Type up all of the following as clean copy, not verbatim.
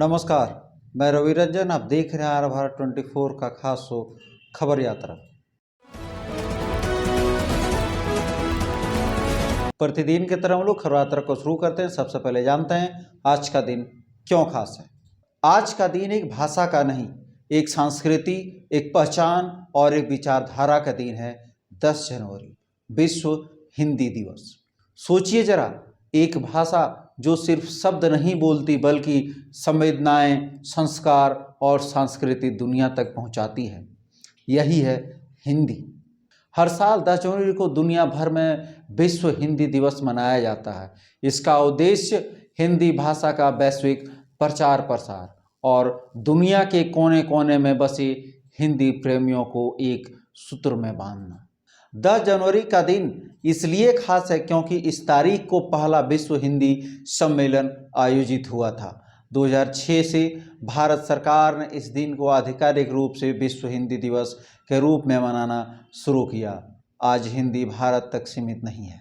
नमस्कार, मैं रवि रंजन। आप देख रहे हैं आर भारत 24 का खास शो खबर यात्रा। प्रतिदिन की तरह हम लोग खबर यात्रा को शुरू करते हैं। सबसे पहले जानते हैं आज का दिन क्यों खास है। आज का दिन एक भाषा का नहीं, एक संस्कृति, एक पहचान और एक विचारधारा का दिन है। 10 जनवरी विश्व हिंदी दिवस। सोचिए जरा, एक भाषा जो सिर्फ शब्द नहीं बोलती बल्कि संवेदनाएं, संस्कार और संस्कृति दुनिया तक पहुंचाती है, यही है हिंदी। हर साल 10 जनवरी को दुनिया भर में विश्व हिंदी दिवस मनाया जाता है। इसका उद्देश्य हिंदी भाषा का वैश्विक प्रचार प्रसार और दुनिया के कोने कोने में बसे हिंदी प्रेमियों को एक सूत्र में बांधना। 10 जनवरी का दिन इसलिए खास है क्योंकि इस तारीख को पहला विश्व हिंदी सम्मेलन आयोजित हुआ था। 2006 से भारत सरकार ने इस दिन को आधिकारिक रूप से विश्व हिंदी दिवस के रूप में मनाना शुरू किया। आज हिंदी भारत तक सीमित नहीं है,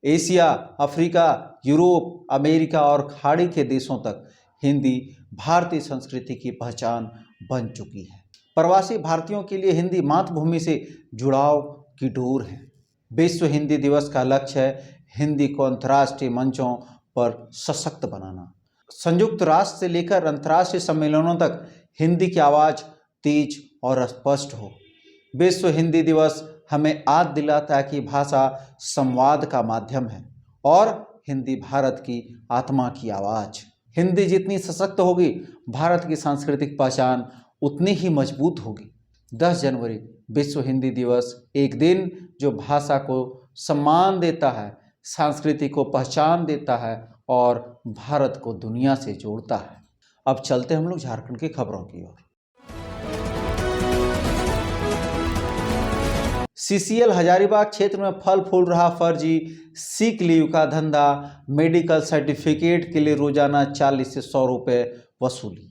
एशिया, अफ्रीका, यूरोप, अमेरिका और खाड़ी के देशों तक हिंदी भारतीय संस्कृति की पहचान बन चुकी है। प्रवासी भारतीयों के लिए हिंदी मातृभूमि से जुड़ाव की डोर है। विश्व हिंदी दिवस का लक्ष्य है हिंदी को अंतर्राष्ट्रीय मंचों पर सशक्त बनाना। संयुक्त राष्ट्र से लेकर अंतर्राष्ट्रीय सम्मेलनों तक हिंदी की आवाज़ तेज और स्पष्ट हो। विश्व हिंदी दिवस हमें याद दिलाता है कि भाषा संवाद का माध्यम है और हिंदी भारत की आत्मा की आवाज़। हिंदी जितनी सशक्त होगी, भारत की सांस्कृतिक पहचान उतनी ही मजबूत होगी। 10 जनवरी विश्व हिंदी दिवस एक दिन जो भाषा को सम्मान देता है, संस्कृति को पहचान देता है और भारत को दुनिया से जोड़ता है। अब चलते हम लोग झारखंड की खबरों की ओर। सीसीएल हजारीबाग क्षेत्र में फल फूल रहा फर्जी सिक लीव का धंधा। मेडिकल सर्टिफिकेट के लिए रोजाना 40 से 100 रुपये वसूली।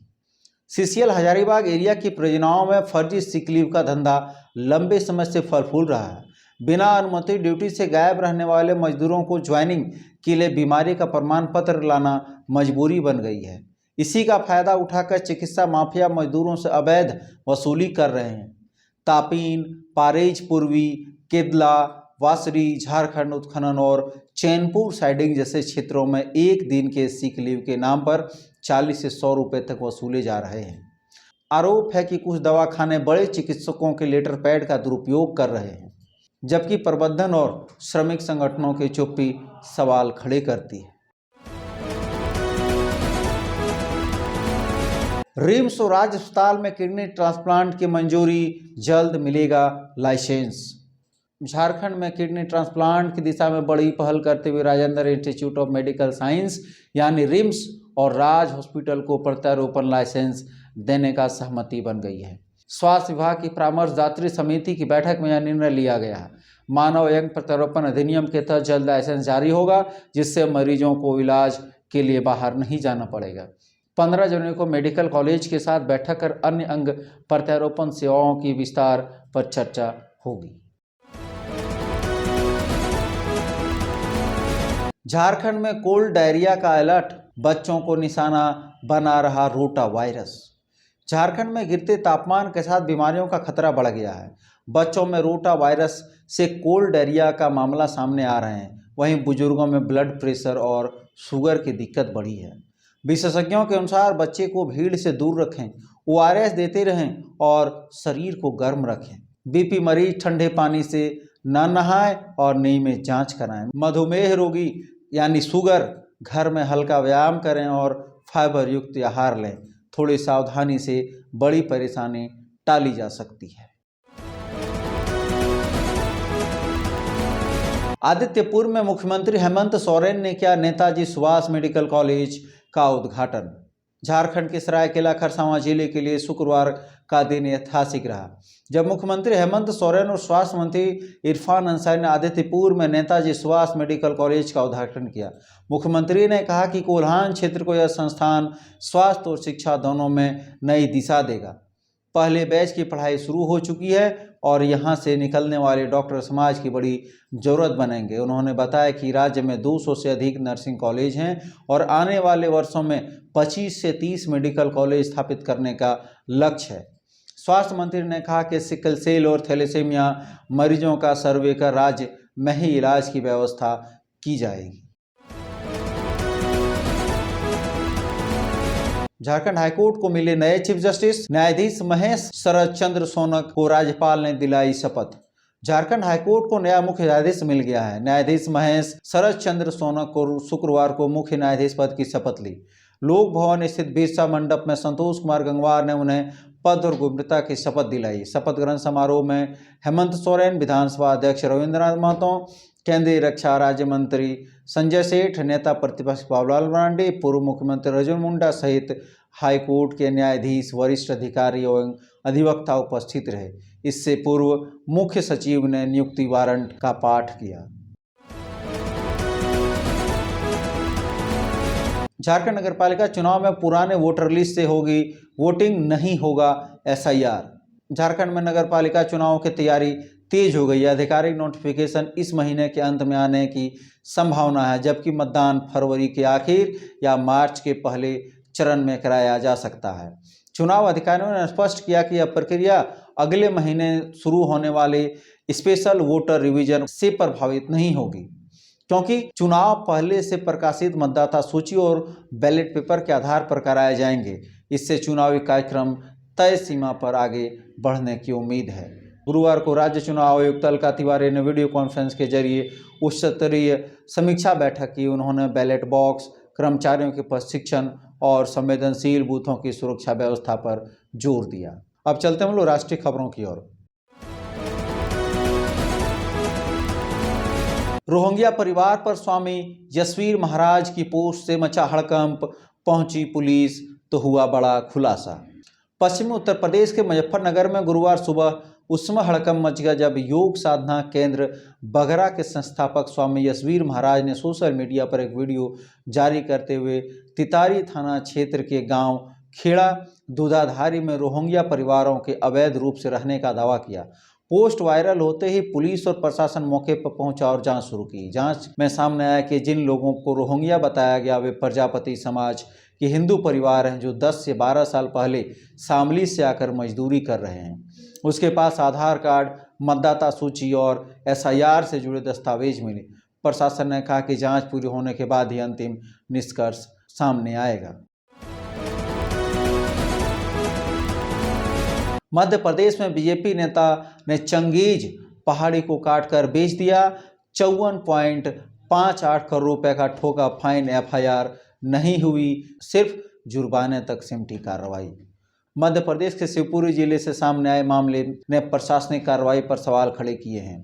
सीसीएल हजारीबाग एरिया की परियोजनाओं में फर्जी सिक लीव का धंधा लंबे समय से फल फूल रहा है। बिना अनुमति ड्यूटी से गायब रहने वाले मजदूरों को ज्वाइनिंग के लिए बीमारी का प्रमाण पत्र लाना मजबूरी बन गई है। इसी का फायदा उठाकर चिकित्सा माफिया मजदूरों से अवैध वसूली कर रहे हैं। तापीन, पारेज पूर्वी, केदला, वासरी, झारखंड उत्खनन और चैनपुर साइडिंग जैसे क्षेत्रों में एक दिन के सिक लीव के नाम पर 40 से 100 रुपये तक वसूले जा रहे हैं। आरोप है कि कुछ दवाखाने बड़े चिकित्सकों के लेटर पैड का दुरुपयोग कर रहे हैं, जबकि प्रबंधन और श्रमिक संगठनों की चुप्पी सवाल खड़े करती है। रिम्स और राज्य अस्पताल में किडनी ट्रांसप्लांट की मंजूरी, जल्द मिलेगा लाइसेंस। झारखंड में किडनी ट्रांसप्लांट की दिशा में बड़ी पहल करते हुए Rajendra institute of medical science यानी रिम्स और राज हॉस्पिटल को प्रत्यारोपण लाइसेंस देने का सहमति बन गई है। स्वास्थ्य विभाग की परामर्शदात्री समिति की बैठक में यह निर्णय लिया गया है। मानव यंग प्रत्यारोपण अधिनियम के तहत जल्द लाइसेंस जारी होगा, जिससे मरीजों को इलाज के लिए बाहर नहीं जाना पड़ेगा। 15 जनवरी को मेडिकल कॉलेज के साथ बैठक कर अन्य अंग प्रत्यारोपण सेवाओं की विस्तार पर चर्चा होगी। झारखंड में कोल्ड डायरिया का अलर्ट, बच्चों को निशाना बना रहा रोटा वायरस। झारखंड में गिरते तापमान के साथ बीमारियों का खतरा बढ़ गया है। बच्चों में रोटा वायरस से कोल्ड डायरिया का मामला सामने आ रहे हैं। वहीं बुजुर्गों में ब्लड प्रेशर और शुगर की दिक्कत बढ़ी है। विशेषज्ञों के अनुसार बच्चे को भीड़ से दूर रखें, ORS देते रहें और शरीर को गर्म रखें। बीपी मरीज ठंडे पानी से न नहाएं और नियमित जांच कराएं। मधुमेह रोगी यानी शुगर घर में हल्का व्यायाम करें और फाइबर युक्त आहार लें। थोड़ी सावधानी से बड़ी परेशानी टाली जा सकती है। आदित्यपुर में मुख्यमंत्री हेमंत सोरेन ने किया नेताजी सुभाष मेडिकल कॉलेज का उद्घाटन। झारखंड के सरायकेला खरसावां जिले के लिए शुक्रवार का दिन ऐतिहासिक रहा, जब मुख्यमंत्री हेमंत सोरेन और स्वास्थ्य मंत्री इरफान अंसारी ने आदित्यपुर में नेताजी सुभाष मेडिकल कॉलेज का उद्घाटन किया। मुख्यमंत्री ने कहा कि कोल्हान क्षेत्र को यह संस्थान स्वास्थ्य और शिक्षा दोनों में नई दिशा देगा। पहले बैच की पढ़ाई शुरू हो चुकी है। और यहाँ से निकलने वाले डॉक्टर समाज की बड़ी ज़रूरत बनेंगे। उन्होंने बताया कि राज्य में 200 से अधिक नर्सिंग कॉलेज हैं और आने वाले वर्षों में 25 से 30 मेडिकल कॉलेज स्थापित करने का लक्ष्य है। स्वास्थ्य मंत्री ने कहा कि सिकल सेल और थैलेसीमिया मरीजों का सर्वे कर राज्य में ही इलाज की व्यवस्था की जाएगी। झारखंड हाईकोर्ट को मिले नए चीफ जस्टिस। न्यायाधीश महेश शरद चंद्र सोनक को राज्यपाल ने दिलाई शपथ। झारखंड हाईकोर्ट को नया मुख्य न्यायाधीश मिल गया है। न्यायाधीश महेश शरद चंद्र सोनक को शुक्रवार को मुख्य न्यायाधीश पद की शपथ ली। लोक भवन स्थित बिरसा मंडप में संतोष कुमार गंगवार ने उन्हें पद और गोपनीयता की शपथ दिलाई। शपथ ग्रहण समारोह में हेमंत सोरेन, विधानसभा अध्यक्ष रविंद्रनाथ महतो, केंद्रीय रक्षा राज्य मंत्री संजय सेठ, नेता प्रतिपक्ष बाबूलाल मरांडी, पूर्व मुख्यमंत्री अर्जुन मुंडा सहित हाईकोर्ट के न्यायाधीश, वरिष्ठ अधिकारी एवं अधिवक्ता उपस्थित रहे। इससे पूर्व मुख्य सचिव ने नियुक्ति वारंट का पाठ किया। झारखंड नगरपालिका चुनाव में पुराने वोटर लिस्ट से होगी वोटिंग, नहीं होगा SIR। झारखंड में नगरपालिका चुनाव की तैयारी तेज हो गई है। आधिकारिक नोटिफिकेशन इस महीने के अंत में आने की संभावना है, जबकि मतदान फरवरी के आखिर या मार्च के पहले चरण में कराया जा सकता है। चुनाव अधिकारियों ने स्पष्ट किया कि यह प्रक्रिया अगले महीने शुरू होने वाले स्पेशल वोटर रिवीजन से प्रभावित नहीं होगी, क्योंकि चुनाव पहले से प्रकाशित मतदाता सूची और बैलेट पेपर के आधार पर कराए जाएंगे। इससे चुनावी कार्यक्रम तय सीमा पर आगे बढ़ने की उम्मीद है। गुरुवार को राज्य चुनाव आयुक्त अलका तिवारी ने वीडियो कॉन्फ्रेंस के जरिए उच्च स्तरीय समीक्षा बैठक की। उन्होंने बैलेट बॉक्स, कर्मचारियों के प्रशिक्षण और संवेदनशील बूथों की सुरक्षा व्यवस्था पर जोर दिया। अब चलते हैं हम लोग राष्ट्रीय खबरों की ओर। रोहिंग्या परिवार पर स्वामी जसवीर महाराज की पोस्ट से मचा हड़कंप, पहुंची पुलिस तो हुआ बड़ा खुलासा। पश्चिमी उत्तर प्रदेश के मुजफ्फरनगर में गुरुवार सुबह उस समय हड़कंप मच गया जब योग साधना केंद्र बघरा के संस्थापक स्वामी जसवीर महाराज ने सोशल मीडिया पर एक वीडियो जारी करते हुए तितारी थाना क्षेत्र के गांव खेड़ा दूधाधारी में रोहिंग्या परिवारों के अवैध रूप से रहने का दावा किया। पोस्ट वायरल होते ही पुलिस और प्रशासन मौके पर पहुंचा और जांच शुरू की। जांच में सामने आया कि जिन लोगों को रोहिंग्या बताया गया वे प्रजापति समाज के हिंदू परिवार हैं, जो 10 से 12 साल पहले शामली से आकर मजदूरी कर रहे हैं। उसके पास आधार कार्ड, मतदाता सूची और SIR से जुड़े दस्तावेज मिले। प्रशासन ने कहा कि जांच पूरी होने के बाद ही अंतिम निष्कर्ष सामने आएगा। मध्य प्रदेश में बीजेपी नेता ने चंगेज पहाड़ी को काटकर बेच दिया। 54.58 करोड़ रुपए का ठोका फाइन। FIR नहीं हुई, सिर्फ जुर्माने तक सिमटी कार्रवाई। मध्य प्रदेश के शिवपुरी जिले से सामने आए मामले ने प्रशासनिक कार्रवाई पर सवाल खड़े किए हैं।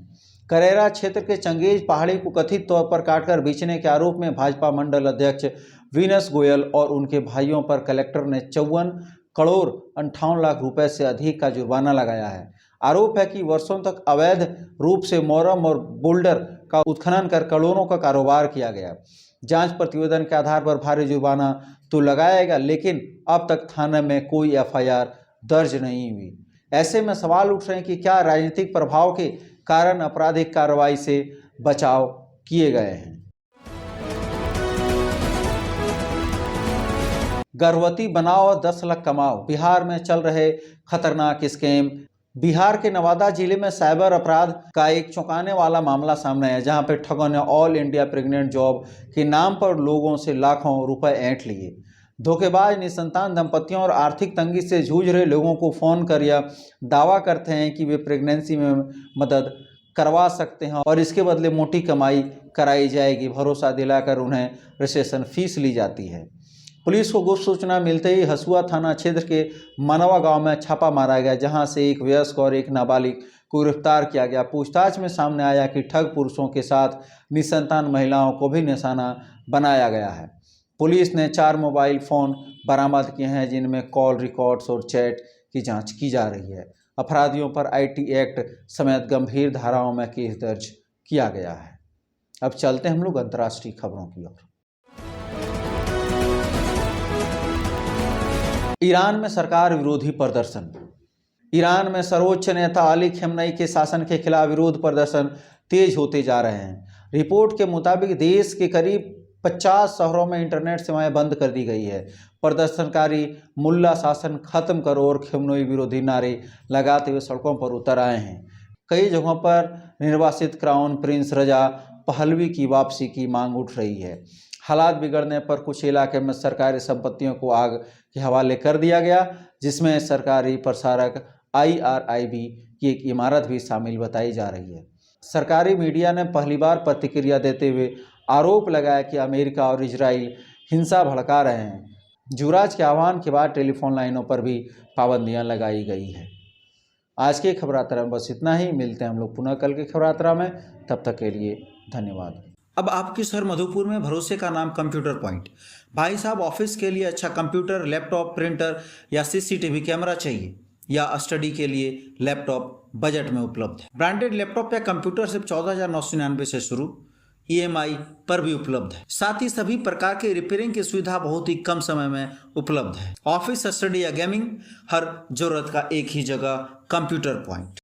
करेरा क्षेत्र के चंगेज पहाड़ी को कथित तौर पर काटकर बेचने के आरोप में भाजपा मंडल अध्यक्ष वीनस गोयल और उनके भाइयों पर कलेक्टर ने 54 करोड़ 58 लाख रुपए से अधिक का जुर्माना लगाया है। आरोप है कि वर्षों तक अवैध रूप से मोरम और बोल्डर का उत्खनन कर करोड़ों का कारोबार किया गया। जांच प्रतिवेदन के आधार पर भारी जुर्माना तो लगाएगा, लेकिन अब तक थाने में कोई FIR दर्ज नहीं हुई। ऐसे में सवाल उठ रहे हैं कि क्या राजनीतिक प्रभाव के कारण आपराधिक कार्रवाई से बचाव किए गए हैं। गर्भवती बनाओ 10 लाख कमाओ, बिहार में चल रहे खतरनाक स्कैम। बिहार के नवादा जिले में साइबर अपराध का एक चौंकाने वाला मामला सामने आया, जहां पर ठगों ने ऑल इंडिया प्रेग्नेंट जॉब के नाम पर लोगों से लाखों रुपए ऐंठ लिए। धोखेबाज निसंतान दंपतियों और आर्थिक तंगी से जूझ रहे लोगों को फ़ोन कर यह दावा करते हैं कि वे प्रेगनेंसी में मदद करवा सकते हैं और इसके बदले मोटी कमाई कराई जाएगी। भरोसा दिलाकर उन्हें रजिस्ट्रेशन फीस ली जाती है। पुलिस को गुप्त सूचना मिलते ही हसुआ थाना क्षेत्र के मनवा गांव में छापा मारा गया, जहां से एक वयस्क और एक नाबालिग को गिरफ्तार किया गया। पूछताछ में सामने आया कि ठग पुरुषों के साथ निसंतान महिलाओं को भी निशाना बनाया गया है। पुलिस ने 4 मोबाइल फ़ोन बरामद किए हैं, जिनमें कॉल रिकॉर्ड्स और चैट की जांच की जा रही है। अपराधियों पर IT एक्ट समेत गंभीर धाराओं में केस दर्ज किया गया है। अब चलते हैं हम लोग अंतर्राष्ट्रीय खबरों की ओर। ईरान में सरकार विरोधी प्रदर्शन। ईरान में सर्वोच्च नेता अली खamenei के शासन के खिलाफ विरोध प्रदर्शन तेज होते जा रहे हैं। रिपोर्ट के मुताबिक देश के करीब 50 शहरों में इंटरनेट सेवाएं बंद कर दी गई है। प्रदर्शनकारी मुल्ला शासन खत्म करो और खamenei विरोधी नारे लगाते हुए सड़कों पर उतर आए हैं। कई जगहों पर निर्वासित क्राउन प्रिंस रजा पहलवी की वापसी की मांग उठ रही है। हालात बिगड़ने पर कुछ इलाके में सरकारी संपत्तियों को आग के हवाले कर दिया गया, जिसमें सरकारी प्रसारक IRIB की एक इमारत भी शामिल बताई जा रही है। सरकारी मीडिया ने पहली बार प्रतिक्रिया देते हुए आरोप लगाया कि अमेरिका और इजराइल हिंसा भड़का रहे हैं। युवराज के आह्वान के बाद टेलीफोन लाइनों पर भी पाबंदियां लगाई गई है। आज के खबरात्रा में बस इतना ही। मिलते हैं हम लोग पुनः कल के खबरात्रा में। तब तक के लिए धन्यवाद। अब आपके शहर मधुपुर में भरोसे का नाम कंप्यूटर पॉइंट। भाई साहब, ऑफिस के लिए अच्छा कंप्यूटर, लैपटॉप, प्रिंटर या CCTV कैमरा चाहिए या स्टडी के लिए लैपटॉप बजट में उपलब्ध है। ब्रांडेड लैपटॉप या कंप्यूटर सिर्फ 14,999 से शुरू, EMI पर भी उपलब्ध है। साथ ही सभी प्रकार के रिपेयरिंग की सुविधा बहुत ही कम समय में उपलब्ध है। ऑफिस, स्टडी या गेमिंग, हर जरूरत का एक ही जगह, कंप्यूटर पॉइंट।